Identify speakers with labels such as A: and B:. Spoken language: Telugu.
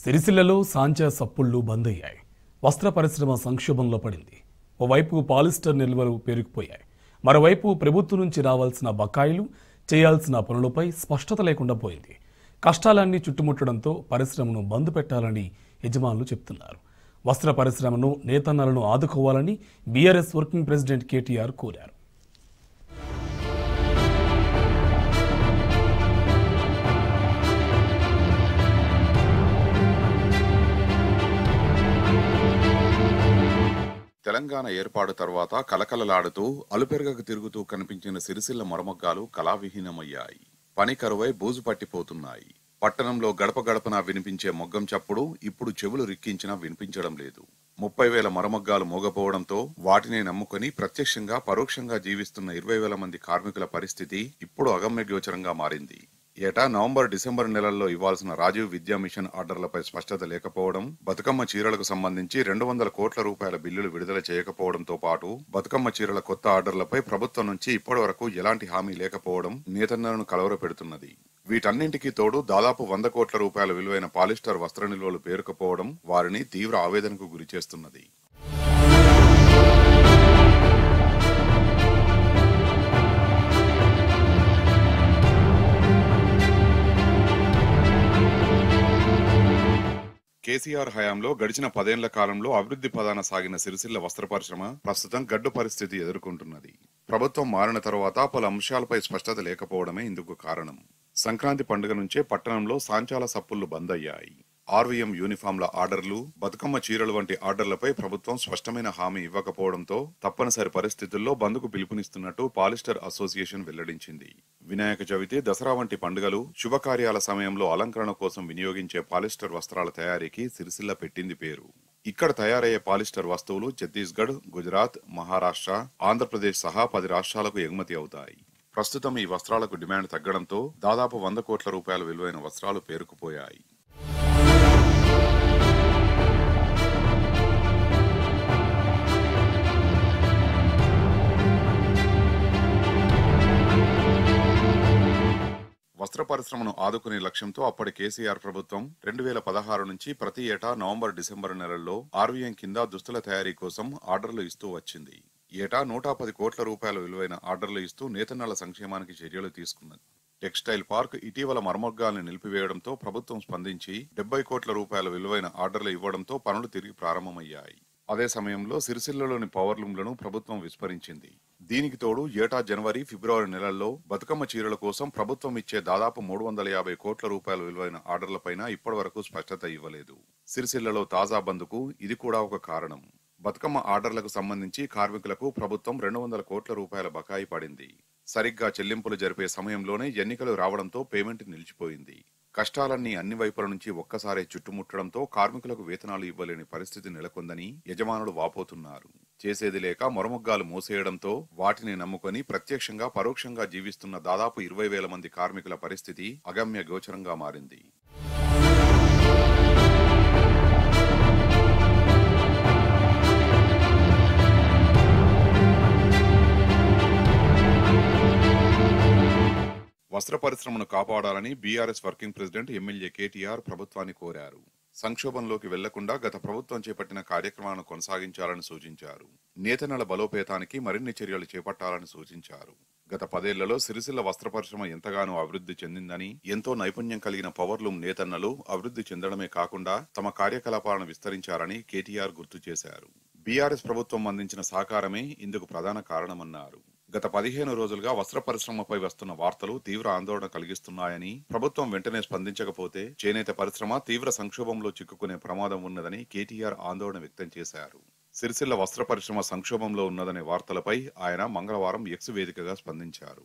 A: సిరిసిల్లలో సాంచా సప్పుళ్లు బంద్ అయ్యాయి. వస్త్ర పరిశ్రమ సంక్షోభంలో పడింది. ఓవైపు పాలిస్టర్ నిల్వలు పెరిగిపోయాయి. మరోవైపు ప్రభుత్వం నుంచి రావాల్సిన బకాయిలు, చేయాల్సిన పనులపై స్పష్టత లేకుండా పోయింది. కష్టాలన్నీ చుట్టుముట్టడంతో పరిశ్రమను బంద్ పెట్టాలని యజమానులు చెప్తున్నారు. వస్త్ర పరిశ్రమను, నేతన్నలను ఆదుకోవాలని బీఆర్ఎస్ వర్కింగ్ ప్రెసిడెంట్ కేటీఆర్ కోరారు.
B: తెలంగాణ ఏర్పాటు తర్వాత కలకలలాడుతూ అలుపెరగకు తిరుగుతూ కనిపించిన సిరిసిల్ల మరమగ్గాలు కళావిహీనమయ్యాయి. పని కరువై బూజు పట్టిపోతున్నాయి. పట్టణంలో గడప గడపన వినిపించే మొగ్గం చప్పుడు ఇప్పుడు చెవులు రిక్కించినా వినిపించడం లేదు. 30,000 మరమగ్గాలు మోగపోవడంతో వాటిని నమ్ముకొని ప్రత్యక్షంగా పరోక్షంగా జీవిస్తున్న 20,000 మంది కార్మికుల పరిస్థితి ఇప్పుడు అగమ్యగోచరంగా మారింది. ఏటా నవంబర్, డిసెంబర్ నెలల్లో ఇవ్వాల్సిన రాజీవ్ విద్యా మిషన్ ఆర్డర్లపై స్పష్టత లేకపోవడం, బతుకమ్మ చీరలకు సంబంధించి 200 కోట్ల రూపాయల బిల్లులు విడుదల చేయకపోవడంతో పాటు బతుకమ్మ చీరల కొత్త ఆర్డర్లపై ప్రభుత్వం నుంచి ఇప్పటి వరకు ఎలాంటి హామీ లేకపోవడం నేతన్నలను కలవరపెడుతున్నది. వీటన్నింటికీ తోడు దాదాపు 100 కోట్ల రూపాయల విలువైన పాలిస్టర్ వస్త్ర నిల్వలు పేరుకుపోవడం వారిని తీవ్ర ఆవేదనకు గురిచేస్తున్నది. కేసీఆర్ హయాంలో గడిచిన 10 ఏళ్ల కాలంలో అభివృద్ధి పదాన సాగిన సిరిసిల్ల వస్త్ర పరిశ్రమ ప్రస్తుతం గడ్డు పరిస్థితి ఎదుర్కొంటున్నది. ప్రభుత్వం మారిన తరువాత పలు అంశాలపై స్పష్టత లేకపోవడమే ఇందుకు కారణం. సంక్రాంతి పండుగ నుంచే పట్టణంలో సాంచాల సప్పుళ్లు బంద్ అయ్యాయి. ఆర్వీఎం యూనిఫామ్ల ఆర్డర్లు, బతుకమ్మ చీరలు వంటి ఆర్డర్లపై ప్రభుత్వం స్పష్టమైన హామీ ఇవ్వకపోవడంతో తప్పనిసరి పరిస్థితుల్లో బంద్కు పిలుపునిస్తున్నట్టు పాలిస్టర్ అసోసియేషన్ వెల్లడించింది. వినాయక చవితి, దసరా వంటి పండుగలు, శుభకార్యాల సమయంలో అలంకరణ కోసం వినియోగించే పాలిస్టర్ వస్త్రాల తయారీకి సిరిసిల్ల పెట్టింది పేరు. ఇక్కడ తయారయ్యే పాలిస్టర్ వస్తువులు ఛత్తీస్గఢ్, గుజరాత్, మహారాష్ట్ర, ఆంధ్రప్రదేశ్ సహా 10 రాష్ట్రాలకు ఎగుమతి అవుతాయి. ప్రస్తుతం ఈ వస్త్రాలకు డిమాండ్ తగ్గడంతో దాదాపు 100 కోట్ల రూపాయల విలువైన వస్త్రాలు పేరుకుపోయాయి. వస్త్ర పరిశ్రమను ఆదుకునే లక్ష్యంతో అప్పటి కేసీఆర్ ప్రభుత్వం 2016 నుంచి ప్రతి ఏటా నవంబర్, డిసెంబర్ నెలల్లో ఆర్వీఎం కింద దుస్తుల తయారీ కోసం ఆర్డర్లు ఇస్తూ వచ్చింది. ఏటా 110 కోట్ల రూపాయల విలువైన ఆర్డర్లు ఇస్తూ నేతన్నల సంక్షేమానికి చర్యలు తీసుకున్నది. టెక్స్టైల్ పార్క్ ఇటీవల మరమగ్గాల్ని నిలిపివేయడంతో ప్రభుత్వం స్పందించి 70 కోట్ల రూపాయల విలువైన ఆర్డర్లు ఇవ్వడంతో పనులు తిరిగి ప్రారంభమయ్యాయి. అదే సమయంలో సిరిసిల్లలోని పవర్లూమ్లను ప్రభుత్వం విస్మరించింది. దీనికి తోడు ఏటా జనవరి, ఫిబ్రవరి నెలల్లో బతుకమ్మ చీరల కోసం ప్రభుత్వం ఇచ్చే దాదాపు 350 కోట్ల రూపాయల విలువైన ఆర్డర్లపైన ఇప్పటి వరకు స్పష్టత ఇవ్వలేదు. సిరిసిల్లలో తాజా బంద్కు ఇది కూడా ఒక కారణం. బతుకమ్మ ఆర్డర్లకు సంబంధించి కార్మికులకు ప్రభుత్వం 200 కోట్ల రూపాయల బకాయి పడింది. సరిగ్గా చెల్లింపులు జరిపే సమయంలోనే ఎన్నికలు రావడంతో పేమెంట్ నిలిచిపోయింది. కష్టాలన్నీ అన్ని వైపుల నుంచి ఒక్కసారే చుట్టుముట్టడంతో కార్మికులకు వేతనాలు ఇవ్వలేని పరిస్థితి నెలకొందని యజమానులు వాపోతున్నారు. చేసేది లేక మరమగ్గాలు మోసేయడంతో వాటిని నమ్ముకొని ప్రత్యక్షంగా పరోక్షంగా జీవిస్తున్న దాదాపు 20,000 మంది కార్మికుల పరిస్థితి అగమ్య గోచరంగా మారింది. వస్త్ర పరిశ్రమను కాపాడాలని BRS working president MLA KTR ప్రభుత్వాన్ని కోరారు. సంక్షోభంలోకి వెళ్లకుండా గత ప్రభుత్వం చేపట్టిన కార్యక్రమాలను కొనసాగించాలని సూచించారు. నేతన్నల బలోపేతానికి మరిన్ని చర్యలు చేపట్టాలని సూచించారు. గత 10 ఏళ్లలో సిరిసిల్ల వస్త్ర పరిశ్రమ ఎంతగానో అభివృద్ధి చెందిందని, ఎంతో నైపుణ్యం కలిగిన పవర్లూమ్ నేతన్నలు అభివృద్ధి చెందడమే కాకుండా తమ కార్యకలాపాలను విస్తరించారని కేటీఆర్ గుర్తు చేశారు. బీఆర్ఎస్ ప్రభుత్వం అందించిన సహకారమే ఇందుకు ప్రధాన కారణమన్నారు. గత 15 రోజులుగా వస్త్ర పరిశ్రమపై వస్తున్న వార్తలు తీవ్ర ఆందోళన కలిగిస్తున్నాయని, ప్రభుత్వం వెంటనే స్పందించకపోతే చేనేత పరిశ్రమ తీవ్ర సంక్షోభంలో చిక్కుకునే ప్రమాదం ఉన్నదని కేటీఆర్ ఆందోళన వ్యక్తం చేశారు. సిరిసిల్ల వస్త్ర పరిశ్రమ సంక్షోభంలో ఉన్నదనే వార్తలపై ఆయన మంగళవారం ఎక్స్ వేదికగా స్పందించారు.